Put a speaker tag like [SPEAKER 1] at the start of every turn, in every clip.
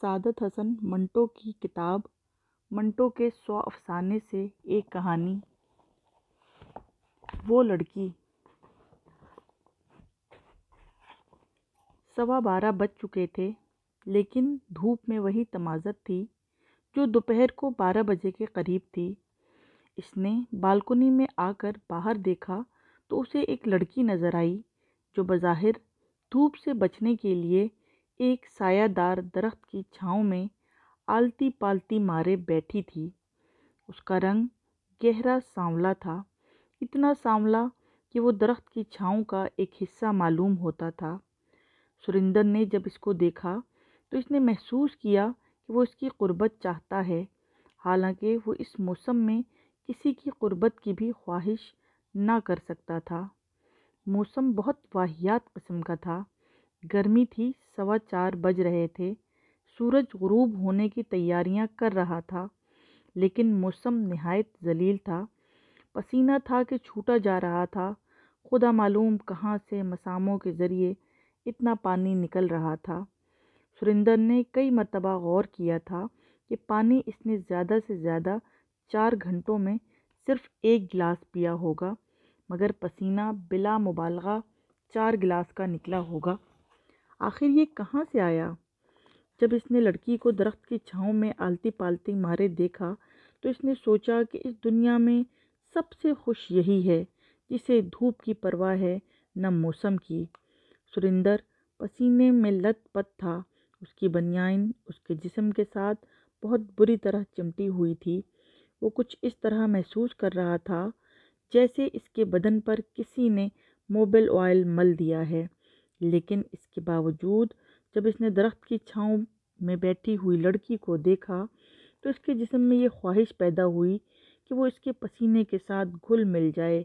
[SPEAKER 1] سعادت حسن منٹو کی کتاب منٹو کے 100 افسانے سے ایک کہانی۔ وہ لڑکی۔ 12:15 بج چکے تھے، لیکن دھوپ میں وہی تمازت تھی جو دوپہر کو 12 بجے کے قریب تھی۔ اس نے بالکنی میں آ کر باہر دیکھا تو اسے ایک لڑکی نظر آئی جو بظاہر دھوپ سے بچنے کے لیے ایک سایہ دار درخت کی چھاؤں میں آلتی پالتی مارے بیٹھی تھی۔ اس کا رنگ گہرا سانولا تھا، اتنا سانولا کہ وہ درخت کی چھاؤں کا ایک حصہ معلوم ہوتا تھا۔ سریندر نے جب اس کو دیکھا تو اس نے محسوس کیا کہ وہ اس کی قربت چاہتا ہے، حالانکہ وہ اس موسم میں کسی کی قربت کی بھی خواہش نہ کر سکتا تھا۔ موسم بہت واہیات قسم کا تھا۔ گرمی تھی، 4:15 بج رہے تھے، سورج غروب ہونے کی تیاریاں کر رہا تھا، لیکن موسم نہایت ذلیل تھا۔ پسینہ تھا کہ چھوٹا جا رہا تھا، خدا معلوم کہاں سے مساموں کے ذریعے اتنا پانی نکل رہا تھا۔ سریندر نے کئی مرتبہ غور کیا تھا کہ پانی اس نے زیادہ سے زیادہ 4 گھنٹوں میں صرف 1 گلاس پیا ہوگا، مگر پسینہ بلا مبالغہ 4 گلاس کا نکلا ہوگا۔ آخر یہ کہاں سے آیا؟ جب اس نے لڑکی کو درخت کی چھاؤں میں آلتی پالتی مارے دیکھا تو اس نے سوچا کہ اس دنیا میں سب سے خوش یہی ہے جسے دھوپ کی پرواہ ہے نہ موسم کی۔ سریندر پسینے میں لت پت تھا، اس کی بنیان اس کے جسم کے ساتھ بہت بری طرح چمٹی ہوئی تھی۔ وہ کچھ اس طرح محسوس کر رہا تھا جیسے اس کے بدن پر کسی نے موبل آئل مل دیا ہے، لیکن اس کے باوجود جب اس نے درخت کی چھاؤں میں بیٹھی ہوئی لڑکی کو دیکھا تو اس کے جسم میں یہ خواہش پیدا ہوئی کہ وہ اس کے پسینے کے ساتھ گھل مل جائے،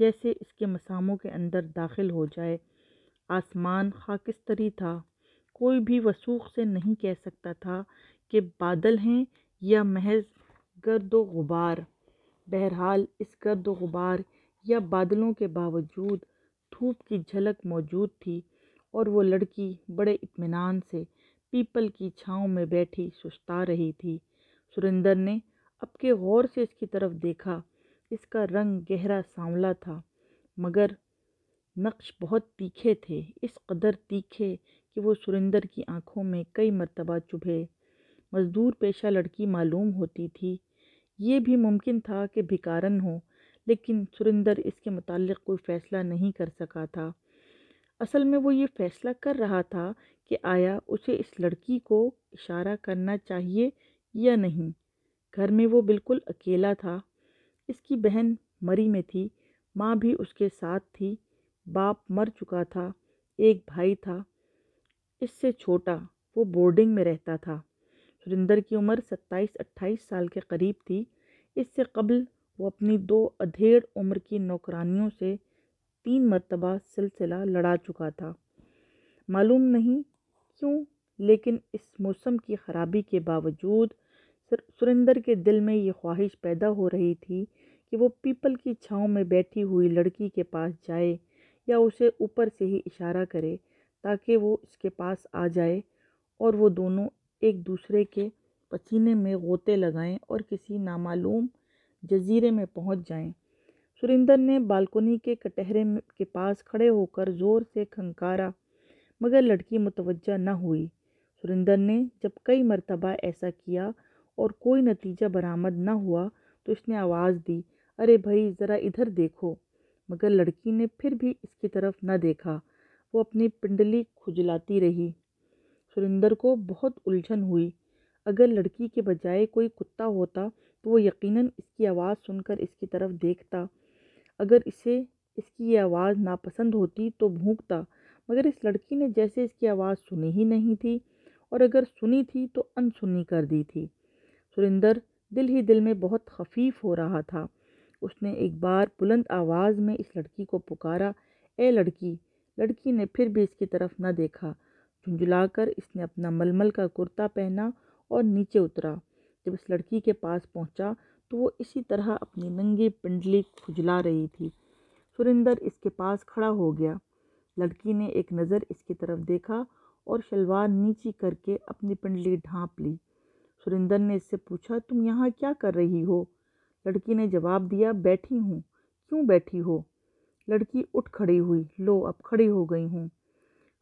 [SPEAKER 1] جیسے اس کے مساموں کے اندر داخل ہو جائے۔ آسمان خاکستری تھا، کوئی بھی وثوق سے نہیں کہہ سکتا تھا کہ بادل ہیں یا محض گرد و غبار۔ بہرحال اس گرد و غبار یا بادلوں کے باوجود دھوپ کی جھلک موجود تھی، اور وہ لڑکی بڑے اطمینان سے پیپل کی چھاؤں میں بیٹھی سستا رہی تھی۔ سریندر نے اب کے غور سے اس کی طرف دیکھا۔ اس کا رنگ گہرا سانولا تھا، مگر نقش بہت تیکھے تھے، اس قدر تیکھے کہ وہ سریندر کی آنکھوں میں کئی مرتبہ چبھے۔ مزدور پیشہ لڑکی معلوم ہوتی تھی، یہ بھی ممکن تھا کہ بھکارن ہو، لیکن سریندر اس کے متعلق کوئی فیصلہ نہیں کر سکا تھا۔ اصل میں وہ یہ فیصلہ کر رہا تھا کہ آیا اسے اس لڑکی کو اشارہ کرنا چاہیے یا نہیں۔ گھر میں وہ بالکل اکیلا تھا، اس کی بہن مری میں تھی، ماں بھی اس کے ساتھ تھی، باپ مر چکا تھا، ایک بھائی تھا اس سے چھوٹا، وہ بورڈنگ میں رہتا تھا۔ سریندر کی عمر 27-28 سال کے قریب تھی۔ اس سے قبل وہ اپنی 2 ادھیڑ عمر کی نوکرانیوں سے 3 مرتبہ سلسلہ لڑا چکا تھا۔ معلوم نہیں کیوں، لیکن اس موسم کی خرابی کے باوجود سریندر کے دل میں یہ خواہش پیدا ہو رہی تھی کہ وہ پیپل کی چھاؤں میں بیٹھی ہوئی لڑکی کے پاس جائے یا اسے اوپر سے ہی اشارہ کرے تاکہ وہ اس کے پاس آ جائے اور وہ دونوں ایک دوسرے کے پسینے میں غوطے لگائیں اور کسی نامعلوم جزیرے میں پہنچ جائیں۔ سریندر نے بالکنی کے کٹہرے کے پاس کھڑے ہو کر زور سے کھنکارا، مگر لڑکی متوجہ نہ ہوئی۔ سریندر نے جب کئی مرتبہ ایسا کیا اور کوئی نتیجہ برآمد نہ ہوا تو اس نے آواز دی، ارے بھائی ذرا ادھر دیکھو، مگر لڑکی نے پھر بھی اس کی طرف نہ دیکھا، وہ اپنی پنڈلی کھجلاتی رہی۔ سریندر کو بہت الجھن ہوئی۔ اگر لڑکی کے بجائے کوئی کتا ہوتا تو وہ یقیناً اس کی آواز سن کر اس کی طرف دیکھتا، اگر اسے اس کی یہ آواز ناپسند ہوتی تو بھونکتا، مگر اس لڑکی نے جیسے اس کی آواز سنی ہی نہیں تھی، اور اگر سنی تھی تو انسنی کر دی تھی۔ سریندر دل ہی دل میں بہت خفیف ہو رہا تھا۔ اس نے ایک بار بلند آواز میں اس لڑکی کو پکارا، اے لڑکی! لڑکی نے پھر بھی اس کی طرف نہ دیکھا۔ جھنجھلا کر اس نے اپنا ململ کا کرتا پہنا اور نیچے اترا۔ جب اس لڑکی کے پاس پہنچا تو وہ اسی طرح اپنی ننگی پنڈلی کھجلا رہی تھی۔ سریندر اس کے پاس کھڑا ہو گیا۔ لڑکی نے ایک نظر اس کی طرف دیکھا اور شلوار نیچی کر کے اپنی پنڈلی ڈھانپ لی۔ سریندر نے اس سے پوچھا، تم یہاں کیا کر رہی ہو؟ لڑکی نے جواب دیا، بیٹھی ہوں۔ کیوں بیٹھی ہو؟ لڑکی اٹھ کھڑی ہوئی، لو اب کھڑی ہو گئی ہوں۔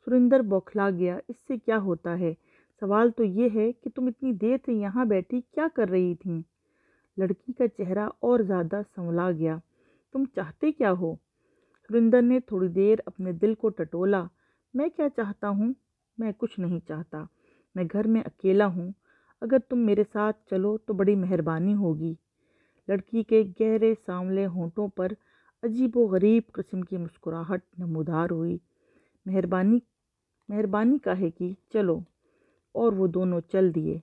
[SPEAKER 1] سریندر بوکھلا گیا، اس سے کیا ہوتا ہے؟ سوال تو یہ ہے کہ تم اتنی دیر سے یہاں بیٹھی کیا کر رہی تھیں؟ لڑکی کا چہرہ اور زیادہ سنولا گیا۔ تم چاہتے کیا ہو؟ سریندر نے تھوڑی دیر اپنے دل کو ٹٹولا۔ میں کیا چاہتا ہوں؟ میں کچھ نہیں چاہتا۔ میں گھر میں اکیلا ہوں۔ اگر تم میرے ساتھ چلو تو بڑی مہربانی ہوگی۔ لڑکی کے گہرے سانولے ہونٹوں پر عجیب و غریب قسم کی مسکراہٹ نمودار ہوئی۔ مہربانی کاہے کی، چلو۔ اور وہ دونوں چل دیے۔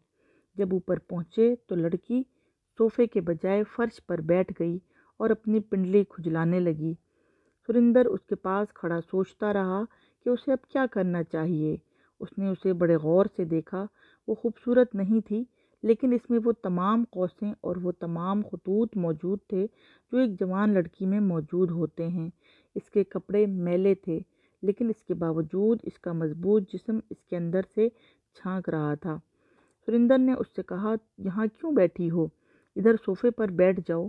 [SPEAKER 1] جب اوپر پہنچے تو لڑکی صوفے کے بجائے فرش پر بیٹھ گئی اور اپنی پنڈلی کھجلانے لگی۔ سریندر اس کے پاس کھڑا سوچتا رہا کہ اسے اب کیا کرنا چاہیے۔ اس نے اسے بڑے غور سے دیکھا۔ وہ خوبصورت نہیں تھی، لیکن اس میں وہ تمام قوسیں اور وہ تمام خطوط موجود تھے جو ایک جوان لڑکی میں موجود ہوتے ہیں۔ اس کے کپڑے میلے تھے، لیکن اس کے باوجود اس کا مضبوط جسم اس کے اندر سے جھانک رہا تھا۔ سریندر نے اس سے کہا، یہاں کیوں بیٹھی ہو؟ ادھر صوفے پر بیٹھ جاؤ۔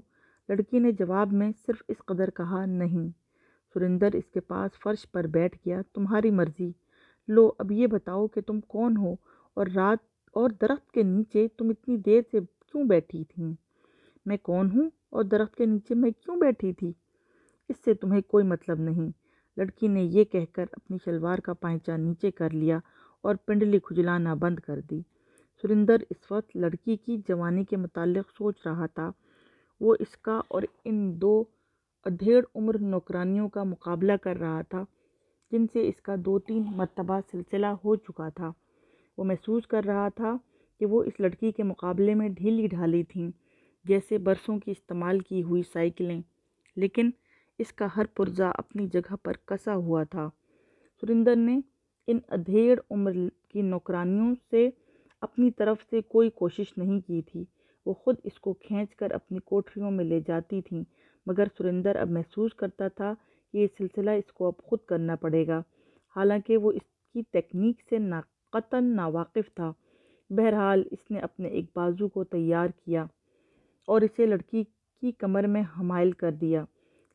[SPEAKER 1] لڑکی نے جواب میں صرف اس قدر کہا، نہیں۔ سریندر اس کے پاس فرش پر بیٹھ گیا۔ تمہاری مرضی۔ لو اب یہ بتاؤ کہ تم کون ہو اور درخت کے نیچے تم اتنی دیر سے کیوں بیٹھی تھیں؟ میں کون ہوں اور درخت کے نیچے میں کیوں بیٹھی تھی؟ اس سے تمہیں کوئی مطلب نہیں۔ لڑکی نے یہ کہہ کر اپنی شلوار کا پائچہ نیچے کر لیا اور پنڈلی کھجلانا بند کر دی۔ سریندر اس وقت لڑکی کی جوانی کے متعلق سوچ رہا تھا۔ وہ اس کا اور ان دو ادھیڑ عمر نوکرانیوں کا مقابلہ کر رہا تھا جن سے اس کا 2-3 مرتبہ سلسلہ ہو چکا تھا۔ وہ محسوس کر رہا تھا کہ وہ اس لڑکی کے مقابلے میں ڈھیلی ڈھالی تھیں، جیسے برسوں کی استعمال کی ہوئی سائیکلیں، لیکن اس کا ہر پرزہ اپنی جگہ پر کسا ہوا تھا۔ سریندر نے ان ادھیڑ عمر کی نوکرانیوں سے اپنی طرف سے کوئی کوشش نہیں کی تھی۔ وہ خود اس کو کھینچ کر اپنی کوٹھریوں میں لے جاتی تھیں، مگر سریندر اب محسوس کرتا تھا کہ یہ سلسلہ اس کو اب خود کرنا پڑے گا، حالانکہ وہ اس کی تکنیک سے قطعاً ناواقف تھا۔ بہرحال اس نے اپنے ایک بازو کو تیار کیا اور اسے لڑکی کی کمر میں حمائل کر دیا۔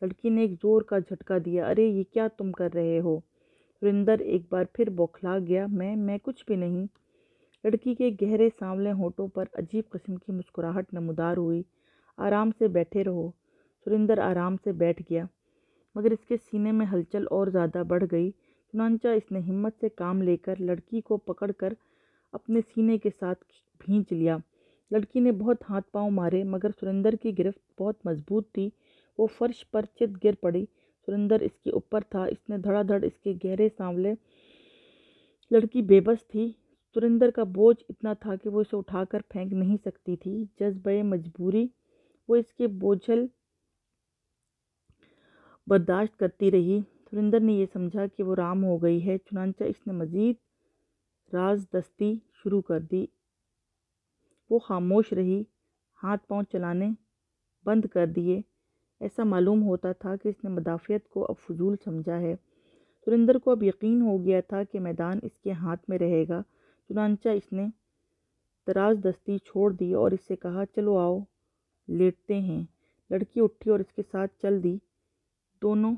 [SPEAKER 1] لڑکی نے ایک زور کا جھٹکا دیا۔ ارے یہ کیا تم کر رہے ہو؟ سریندر ایک بار پھر بوکھلا گیا۔ میں کچھ بھی نہیں۔ لڑکی کے گہرے سانولے ہونٹوں پر عجیب قسم کی مسکراہٹ نمودار ہوئی۔ آرام سے بیٹھے رہو۔ سریندر آرام سے بیٹھ گیا، مگر اس کے سینے میں ہلچل اور زیادہ بڑھ گئی۔ چنانچہ اس نے ہمت سے کام لے کر لڑکی کو پکڑ کر اپنے سینے کے ساتھ بھینچ لیا۔ لڑکی نے بہت ہاتھ پاؤں مارے، مگر سریندر کی گرفت بہت مضبوط تھی۔ وہ فرش پر چت گر پڑی۔ سریندر اس کے اوپر تھا۔ اس نے دھڑا دھڑ اس کے گہرے سانولے۔ لڑکی بے بس تھی۔ سریندر کا بوجھ اتنا تھا کہ وہ اسے اٹھا کر پھینک نہیں سکتی تھی۔ جذبۂ مجبوری وہ اس کے بوجھل برداشت کرتی رہی۔ سریندر نے یہ سمجھا کہ وہ رام ہو گئی ہے، چنانچہ اس نے مزید رازدستی شروع کر دی۔ وہ خاموش رہی، ہاتھ پاؤں چلانے بند کر دیے۔ ایسا معلوم ہوتا تھا کہ اس نے مدافعت کو اب فضول سمجھا ہے۔ سریندر کو اب یقین ہو گیا تھا کہ میدان اس کے ہاتھ میں رہے گا، چنانچہ اس نے رازدستی چھوڑ دی اور اس سے کہا، چلو آؤ لیٹتے ہیں۔ لڑکی اٹھی اور اس کے ساتھ چل دی۔ دونوں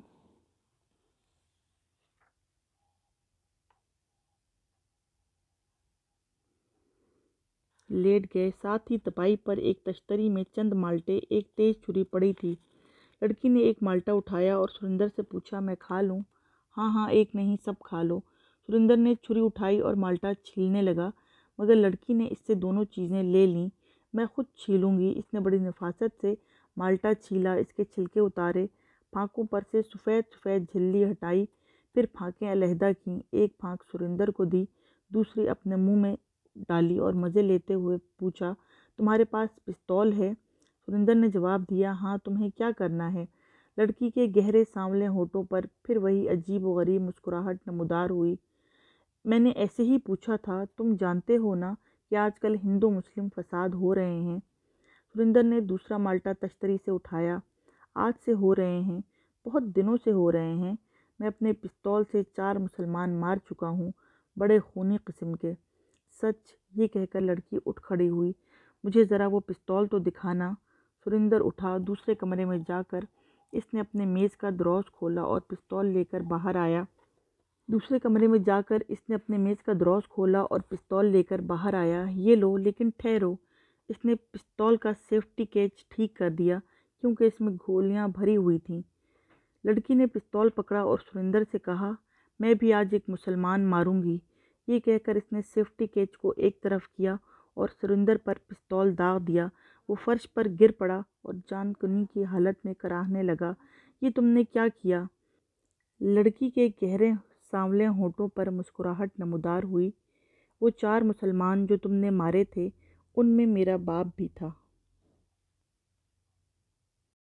[SPEAKER 1] لیٹ گئے۔ ساتھ ہی تپائی پر ایک تشتری میں چند مالٹے، ایک تیز چھری پڑی تھی۔ لڑکی نے ایک مالٹا اٹھایا اور سریندر سے پوچھا، میں کھا لوں؟ ہاں ہاں، ایک نہیں، سب کھا لو۔ سریندر نے چھری اٹھائی اور مالٹا چھیلنے لگا، مگر لڑکی نے اس سے دونوں چیزیں لے لیں۔ میں خود چھیلوں گی۔ اس نے بڑی نفاست سے مالٹا چھیلا، اس کے چھلکے اتارے، پھانکوں پر سے سفید سفید جھلی ہٹائی، پھر پھانکیں علیحدہ کیں۔ ایک پھانک سریندر کو دی، دوسری اپنے منہ میں ڈالی اور مزے لیتے ہوئے پوچھا، تمہارے پاس پستول ہے؟ سریندر نے جواب دیا، ہاں، تمہیں کیا کرنا ہے؟ لڑکی کے گہرے سانولے ہونٹوں پر پھر وہی عجیب و غریب مسکراہٹ نمودار ہوئی۔ میں نے ایسے ہی پوچھا تھا۔ تم جانتے ہو نا کہ آج کل ہندو مسلم فساد ہو رہے ہیں۔ سریندر نے دوسرا مالٹا تشتری سے اٹھایا۔ آج سے ہو رہے ہیں، بہت دنوں سے ہو رہے ہیں۔ میں اپنے پستول سے 4 مسلمان مار چکا ہوں، بڑے خونی قسم کے۔ سچ، یہ کہہ کر لڑکی اٹھ کھڑی ہوئی۔ مجھے ذرا وہ پستول تو دکھانا۔ سریندر اٹھا۔ دوسرے کمرے میں جا کر اس نے اپنے میز کا دروازہ کھولا اور پستول لے کر باہر آیا۔ یہ لو، لیکن ٹھہرو۔ اس نے پستول کا سیفٹی کیچ ٹھیک کر دیا کیونکہ اس میں گولیاں بھری ہوئی تھیں۔ لڑکی نے پستول پکڑا اور سریندر سے کہا، میں بھی آج ایک مسلمان ماروں گی۔ یہ کہہ کر اس نے سیفٹی کیچ کو ایک طرف کیا اور سریندر پر پستول داغ دیا۔ وہ فرش پر گر پڑا اور جان کنی کی حالت میں کراہنے لگا، یہ تم نے کیا کیا؟ لڑکی کے گہرے سانولے ہونٹوں پر مسکراہٹ نمودار ہوئی۔ وہ 4 مسلمان جو تم نے مارے تھے، ان میں میرا باپ بھی تھا۔